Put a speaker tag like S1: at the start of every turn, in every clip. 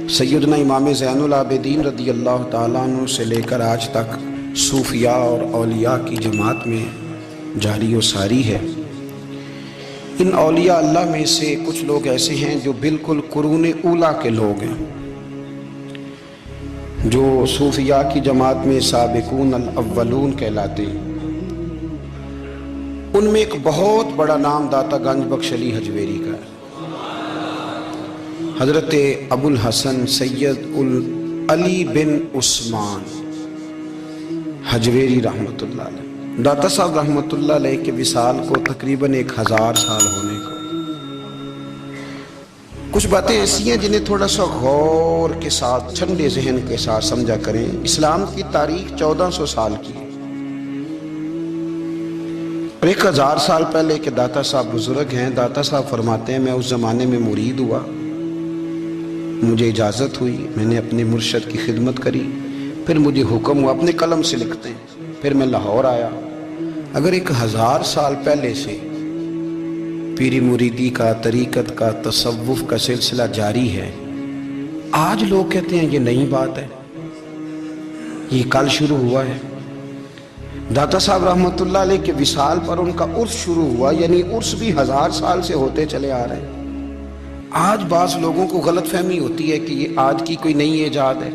S1: سیدنا امام زین العابدین رضی اللہ تعالیٰ عنہ سے لے کر آج تک صوفیاء اور اولیاء کی جماعت میں جاری و ساری ہے۔ ان اولیاء اللہ میں سے کچھ لوگ ایسے ہیں جو بالکل قرون اولیٰ کے لوگ ہیں، جو صوفیاء کی جماعت میں سابقون الاولون کہلاتے ہیں۔ ان میں ایک بہت بڑا نام داتا گنج بخش علی حجویری کا ہے۔ حضرت ابو الحسن سید علی بن عثمان حجویری رحمۃ اللہ علیہ، داتا صاحب رحمۃ اللہ علیہ کے وصال کو تقریباً 1000 سال ہونے کو۔ کچھ باتیں ایسی ہیں جنہیں تھوڑا سا غور کے ساتھ ٹھنڈے ذہن کے ساتھ سمجھا کریں۔ اسلام کی تاریخ 1400 سال کی ہے، اور 1000 سال پہلے کے داتا صاحب بزرگ ہیں۔ داتا صاحب فرماتے ہیں میں اس زمانے میں مرید ہوا، مجھے اجازت ہوئی، میں نے اپنے مرشد کی خدمت کری، پھر مجھے حکم ہوا، اپنے قلم سے لکھتے ہیں، پھر میں لاہور آیا۔ اگر 1000 سال پہلے سے پیری مریدی کا، طریقت کا، تصوف کا سلسلہ جاری ہے، آج لوگ کہتے ہیں یہ نئی بات ہے، یہ کل شروع ہوا ہے۔ داتا صاحب رحمۃ اللہ علیہ کے وصال پر ان کا عرس شروع ہوا، یعنی عرس بھی 1000 سال سے ہوتے چلے آ رہے ہیں۔ آج بعض لوگوں کو غلط فہمی ہوتی ہے کہ یہ آج کی کوئی نئی ایجاد ہے،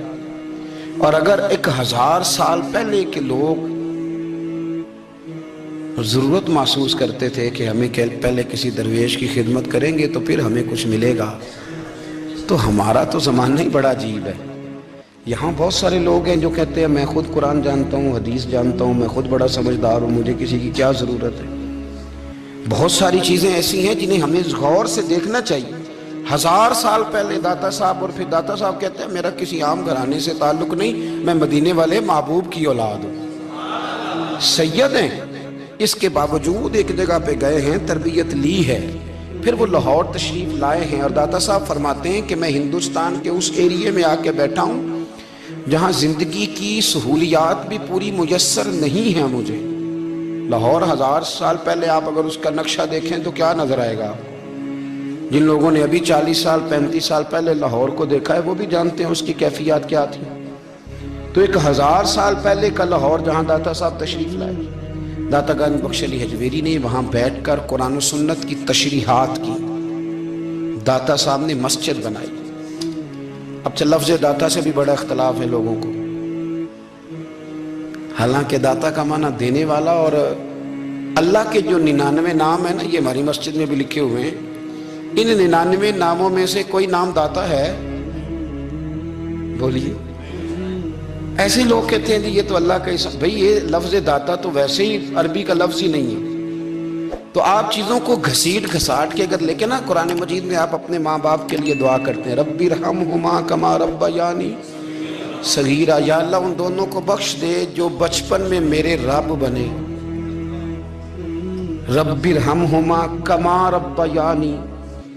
S1: اور اگر 1000 سال پہلے کے لوگ ضرورت محسوس کرتے تھے کہ ہمیں پہلے کسی درویش کی خدمت کریں گے تو پھر ہمیں کچھ ملے گا، تو ہمارا تو زمانہ ہی بڑا عجیب ہے۔ یہاں بہت سارے لوگ ہیں جو کہتے ہیں میں خود قرآن جانتا ہوں، حدیث جانتا ہوں، میں خود بڑا سمجھدار ہوں، مجھے کسی کی کیا ضرورت ہے۔ بہت ساری چیزیں ایسی ہیں جنہیں ہمیں غور سے دیکھنا چاہیے۔ 1000 سال پہلے داتا صاحب، اور پھر داتا صاحب کہتے ہیں میرا کسی عام گھرانے سے تعلق نہیں، میں مدینے والے محبوب کی اولاد ہوں، سید ہیں۔ اس کے باوجود ایک جگہ پہ گئے ہیں، تربیت لی ہے، پھر وہ لاہور تشریف لائے ہیں، اور داتا صاحب فرماتے ہیں کہ میں ہندوستان کے اس ایریے میں آ کے بیٹھا ہوں جہاں زندگی کی سہولیات بھی پوری میسر نہیں ہیں مجھے۔ لاہور 1000 سال پہلے آپ اگر اس کا نقشہ دیکھیں تو کیا نظر آئے گا؟ جن لوگوں نے ابھی 40 سال 35 سال پہلے لاہور کو دیکھا ہے وہ بھی جانتے ہیں اس کی کیفیات کیا تھی۔ تو 1000 سال پہلے کا لاہور جہاں داتا صاحب تشریف لائے، داتا گنج بخش علی حجویری نے وہاں بیٹھ کر قرآن و سنت کی تشریحات کی۔ داتا صاحب نے مسجد بنائی۔ اب لفظ داتا سے بھی بڑا اختلاف ہے لوگوں کو، حالانکہ داتا کا معنی دینے والا، اور اللہ کے جو 99 نام ہیں نا، یہ ہماری مسجد میں بھی لکھے ہوئے ہیں، ان 99 ناموں میں سے کوئی نام داتا ہے؟ بولیے۔ ایسے لوگ کہتے ہیں کہ یہ تو اللہ کا اسم، بھئی یہ لفظ داتا تو ویسے ہی عربی کا لفظ ہی نہیں ہے۔ تو آپ چیزوں کو گھسیٹ گھساٹ کے اگر لے کے نا، قرآن مجید میں آپ اپنے ماں باپ کے لیے دعا کرتے ہیں ربی ارحمہما کما ربیانی صغیرا، یا اللہ ان دونوں کو بخش دے جو بچپن میں میرے رب بنے۔ ربی ارحمہما کما ربیانی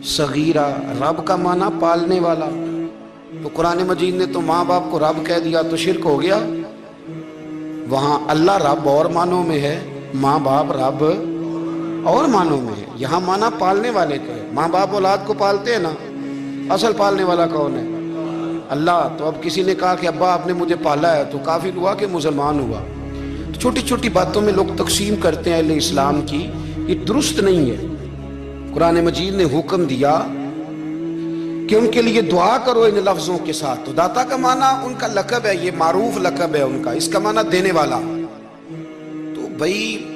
S1: صغیرہ، رب کا معنی پالنے والا، تو قرآن مجید نے تو ماں باپ کو رب کہہ دیا تو شرک ہو گیا۔ وہاں اللہ رب اور معنوں میں ہے، ماں باپ رب اور معنوں میں ہے۔ یہاں معنی پالنے والے کا ہے، ماں باپ اولاد کو پالتے ہیں نا، اصل پالنے والا کون ہے؟ اللہ۔ تو اب کسی نے کہا کہ ابا آپ نے مجھے پالا ہے، تو کافر ہوا کہ مسلمان ہوا؟ چھوٹی چھوٹی باتوں میں لوگ تقسیم کرتے ہیں اہل اسلام کی، یہ درست نہیں ہے۔ قرآن مجید نے حکم دیا کہ ان کے لیے دعا کرو ان لفظوں کے ساتھ۔ تو داتا کا معنی ان کا لقب ہے، یہ معروف لقب ہے ان کا، اس کا معنی دینے والا۔ تو بھئی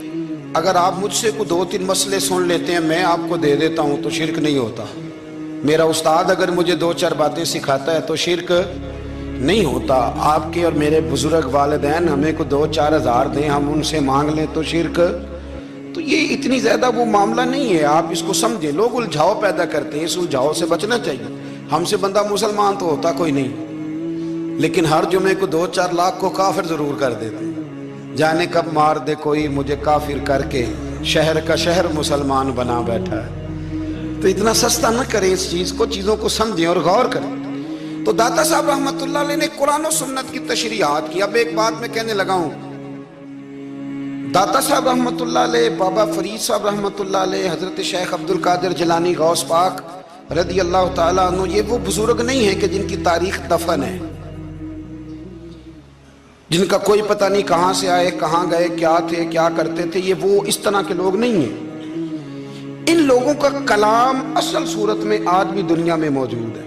S1: اگر آپ مجھ سے کوئی 2-3 مسئلے سن لیتے ہیں، میں آپ کو دے دیتا ہوں تو شرک نہیں ہوتا۔ میرا استاد اگر مجھے 2-4 باتیں سکھاتا ہے تو شرک نہیں ہوتا۔ آپ کے اور میرے بزرگ والدین ہمیں کو 2-4 ہزار دیں، ہم ان سے مانگ لیں تو شرک، تو یہ اتنی زیادہ وہ معاملہ نہیں ہے۔ آپ اس کو سمجھیں، لوگ الجھاؤ پیدا کرتے ہیں، اس الجھاؤ سے بچنا چاہیے۔ ہم سے بندہ مسلمان تو ہوتا کوئی نہیں، لیکن ہر جمعے کو 2-4 لاکھ کو کافر ضرور کر دیتے ہیں۔ جانے کب مار دے کوئی مجھے کافر کر کے، شہر کا شہر مسلمان بنا بیٹھا ہے۔ تو اتنا سستا نہ کریں اس چیز کو، چیزوں کو سمجھیں اور غور کریں۔ تو داتا صاحب رحمۃ اللہ علیہ نے قرآن و سنت کی تشریحات کی۔ اب ایک بات میں کہنے لگا ہوں، داتا صاحب رحمۃ اللہ علیہ، بابا فرید صاحب رحمۃ اللہ علیہ، حضرت شیخ عبد القادر جیلانی غوث پاک، رضی اللہ تعالیٰ عنہ یہ وہ بزرگ نہیں ہے کہ جن کی تاریخ دفن ہے، جن کا کوئی پتہ نہیں کہاں سے آئے، کہاں گئے، کیا تھے، کیا کرتے تھے، یہ وہ اس طرح کے لوگ نہیں ہیں۔ ان لوگوں کا کلام اصل صورت میں آج بھی دنیا میں موجود ہے۔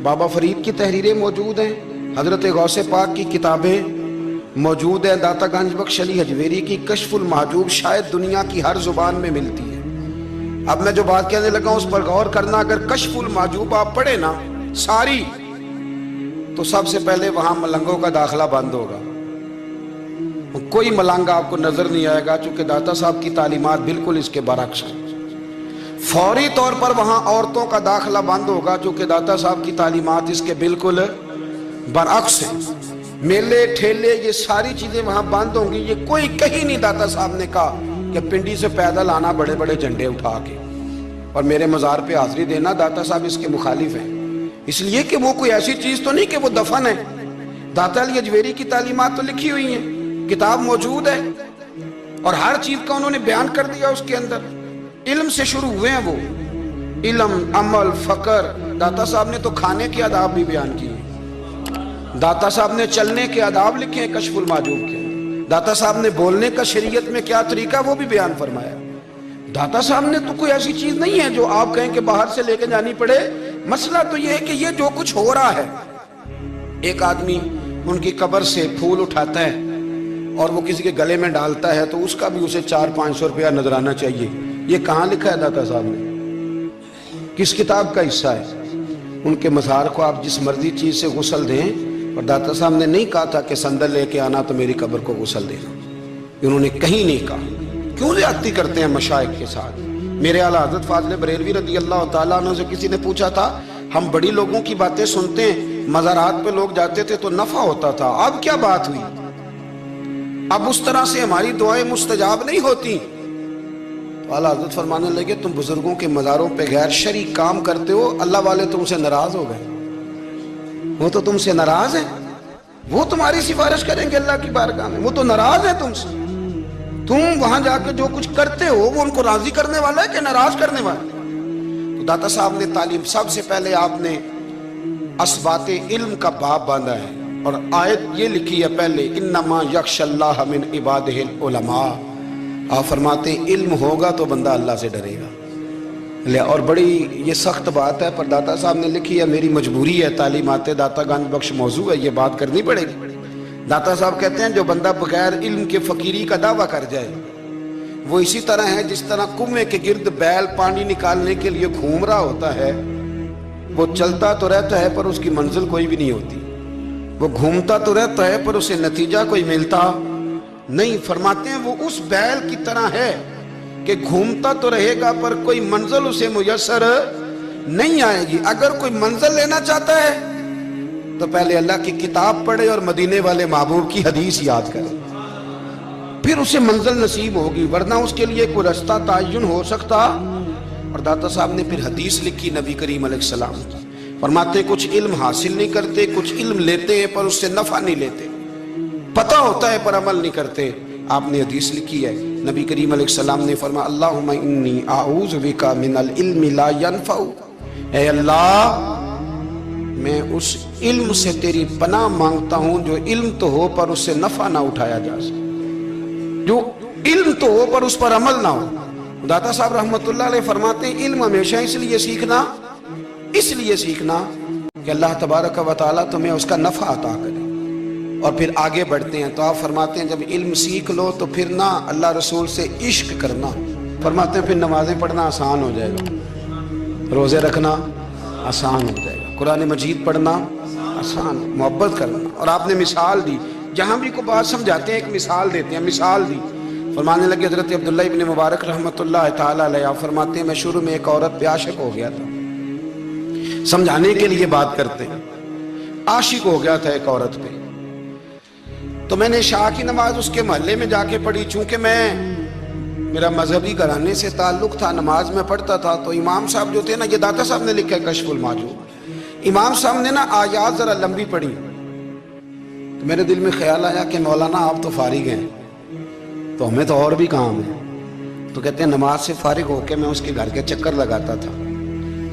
S1: بابا فرید کی تحریریں موجود ہیں، حضرت غوث پاک کی کتابیں موجود ہیں، داتا گنج بخش علی حجویری کی کشف المحجوب شاید دنیا کی ہر زبان میں ملتی ہے۔ اب میں جو بات کہنے لگا اس پر غور کرنا، اگر کشف المحجوب آپ پڑھیں نا ساری، تو سب سے پہلے وہاں ملنگوں کا داخلہ بند ہوگا، کوئی ملنگ آپ کو نظر نہیں آئے گا، چونکہ داتا صاحب کی تعلیمات بالکل اس کے برعکس ہیں۔ فوری طور پر وہاں عورتوں کا داخلہ بند ہوگا، چونکہ داتا صاحب کی تعلیمات اس کے بالکل برعکس ہیں۔ میلے ٹھیلے یہ ساری چیزیں وہاں بند ہوں گی۔ یہ کوئی کہیں نہیں داتا صاحب نے کہا کہ پنڈی سے پیدل آنا بڑے بڑے جھنڈے اٹھا کے اور میرے مزار پہ حاضری دینا، داتا صاحب اس کے مخالف ہیں، اس لیے کہ وہ کوئی ایسی چیز تو نہیں کہ وہ دفن ہے۔ داتا علی حجویری کی تعلیمات تو لکھی ہوئی ہیں، کتاب موجود ہے، اور ہر چیز کا انہوں نے بیان کر دیا اس کے اندر۔ علم سے شروع ہوئے ہیں وہ، علم، عمل، فقر۔ داتا صاحب نے تو کھانے کے آداب بھی بیان کیے، داتا صاحب نے چلنے کے آداب لکھے ہیں کشف المحجوب کے، داتا صاحب نے بولنے کا شریعت میں کیا طریقہ وہ بھی بیان فرمایا۔ داتا صاحب نے تو کوئی ایسی چیز نہیں ہے جو آپ کہیں کہ باہر سے لے کے جانی پڑے۔ مسئلہ تو یہ ہے کہ یہ جو کچھ ہو رہا ہے، ایک آدمی ان کی قبر سے پھول اٹھاتا ہے اور وہ کسی کے گلے میں ڈالتا ہے تو اس کا بھی اسے 400-500 روپیہ نذرانہ چاہیے۔ یہ کہاں لکھا ہے داتا صاحب نے؟ کس کتاب کا حصہ ہے؟ ان کے مزار کو آپ جس مرضی چیز سے غسل دیں، اور داتا صاحب نے نہیں کہا تھا کہ سندل لے کے آنا تو میری قبر کو غسل دینا، انہوں نے کہیں نہیں کہا۔ کیوں زیادتی کرتے ہیں مشائخ کے ساتھ؟ میرے اعلیٰ حضرت فاضل بریلوی رضی اللہ تعالیٰ عنہ سے کسی نے پوچھا تھا، ہم بڑی لوگوں کی باتیں سنتے ہیں، مزارات پہ لوگ جاتے تھے تو نفع ہوتا تھا، اب کیا بات ہوئی؟ اب اس طرح سے ہماری دعائیں مستجاب نہیں ہوتی۔ تو اعلیٰ حضرت فرمانے لگے، تم بزرگوں کے مزاروں پہ غیر شرعی کام کرتے ہو، اللہ والے تم سے ناراض ہو گئے، وہ تو تم سے ناراض ہیں، وہ تمہاری سفارش کریں گے اللہ کی بارگاہ میں، وہ تو ناراض ہیں تم سے۔ تم وہاں جا کے جو کچھ کرتے ہو وہ ان کو راضی کرنے والا ہے کہ ناراض کرنے والا ہے؟ تو داتا صاحب نے تعلیم، سب سے پہلے آپ نے اسبات علم کا باب باندھا ہے، اور آیت یہ لکھی ہے پہلے، انما یخشی اللہ من عبادہ العلماء۔ آپ فرماتے ہیں علم ہوگا تو بندہ اللہ سے ڈرے گا۔ اور بڑی یہ سخت بات ہے، پر داتا صاحب نے لکھی ہے، میری مجبوری ہے، تعلیمات داتا گنج بخش موضوع ہے، یہ بات کرنی پڑے گی۔ داتا صاحب کہتے ہیں جو بندہ بغیر علم کے فقیری کا دعویٰ کر جائے وہ اسی طرح ہے جس طرح کنویں کے گرد بیل پانی نکالنے کے لیے گھوم رہا ہوتا ہے، وہ چلتا تو رہتا ہے پر اس کی منزل کوئی بھی نہیں ہوتی، وہ گھومتا تو رہتا ہے پر اسے نتیجہ کوئی ملتا نہیں۔ فرماتے ہیں وہ اس بیل کی طرح ہے کہ گھومتا تو رہے گا پر کوئی منزل اسے میسر نہیں آئے گی۔ اگر کوئی منزل لینا چاہتا ہے تو پہلے اللہ کی کتاب پڑھے اور مدینے والے محبوب کی حدیث یاد کرے، پھر اسے منزل نصیب ہوگی، ورنہ اس کے لیے کوئی رستہ تعین ہو سکتا۔ اور داتا صاحب نے پھر حدیث لکھی نبی کریم علیہ السلام کی، فرماتے کچھ علم حاصل نہیں کرتے، کچھ علم لیتے ہیں پر اس سے نفع نہیں لیتے، پتہ ہوتا ہے پر عمل نہیں کرتے۔ آپ نے حدیث لکھی ہے، نبی کریم علیہ السلام نے فرمایا، اللہم انی اعوذ بک من العلم لا ینفع، اے اللہ میں اس علم سے تیری پناہ مانگتا ہوں جو علم تو ہو پر اس سے نفع نہ اٹھایا جا سکے، جو علم تو ہو پر اس پر عمل نہ ہو۔ داتا صاحب رحمت اللہ علیہ فرماتے ہیں علم ہمیشہ اس لیے سیکھنا کہ اللہ تبارک و تعالیٰ تمہیں اس کا نفع عطا کرے، اور پھر آگے بڑھتے ہیں تو آپ فرماتے ہیں جب علم سیکھ لو تو پھر نہ اللہ رسول سے عشق کرنا، فرماتے ہیں پھر نمازیں پڑھنا آسان ہو جائے گا، روزے رکھنا آسان ہو جائے گا، قرآن مجید پڑھنا آسان، محبت کرنا۔ اور آپ نے مثال دی، جہاں بھی کوئی بات سمجھاتے ہیں ایک مثال دیتے ہیں، مثال دی، فرمانے لگے حضرت عبداللہ ابن مبارک رحمت اللہ تعالیٰ علیہ فرماتے ہیں میں شروع میں ایک عورت پہ عاشق ہو گیا تھا، سمجھانے کے لیے بات کرتے ہیں، عاشق ہو گیا تھا ایک عورت پہ، تو میں نے عشاء کی نماز اس کے محلے میں جا کے پڑھی، چونکہ میرا مذہبی گھرانے سے تعلق تھا، نماز میں پڑھتا تھا، تو امام صاحب جو تھے نا، یہ داتا صاحب نے لکھا ہے کشف المحجوب، امام صاحب نے نا آیات ذرا لمبی پڑھی، تو میرے دل میں خیال آیا کہ مولانا آپ تو فارغ ہیں تو ہمیں تو اور بھی کام ہے، تو کہتے ہیں نماز سے فارغ ہو کے میں اس کے گھر کے چکر لگاتا تھا،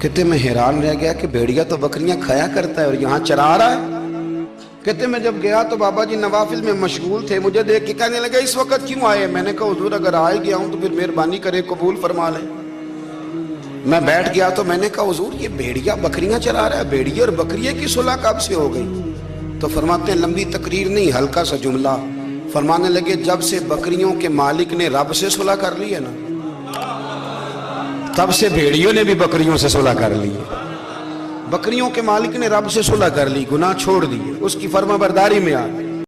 S1: کہتے میں حیران رہ گیا کہ بھیڑیا تو بکریاں کھایا کرتا ہے اور یہاں چرا رہا ہے۔ کہتے میں جب گیا تو بابا جی نوافل میں مشغول تھے، مجھے دیکھ کے کہنے لگے اس وقت کیوں آئے؟ میں نے کہا حضور اگر آئے گیا ہوں تو پھر مہربانی کرے قبول فرما لیں۔ میں بیٹھ گیا تو میں نے کہا حضور یہ بھیڑیا بکریاں چرا رہا ہے، بھیڑیا اور بکریے کی صلح کب سے ہو گئی؟ تو فرماتے ہیں لمبی تقریر نہیں، ہلکا سا جملہ، فرمانے لگے جب سے بکریوں کے مالک نے رب سے صلح کر لی ہے نا، تب سے بھیڑیوں نے بھی بکریوں سے صلح کر لی ہے۔ بکریوں کے مالک نے رب سے صلح کر لی، گناہ چھوڑ دیے، اس کی فرما برداری میں آ گئے۔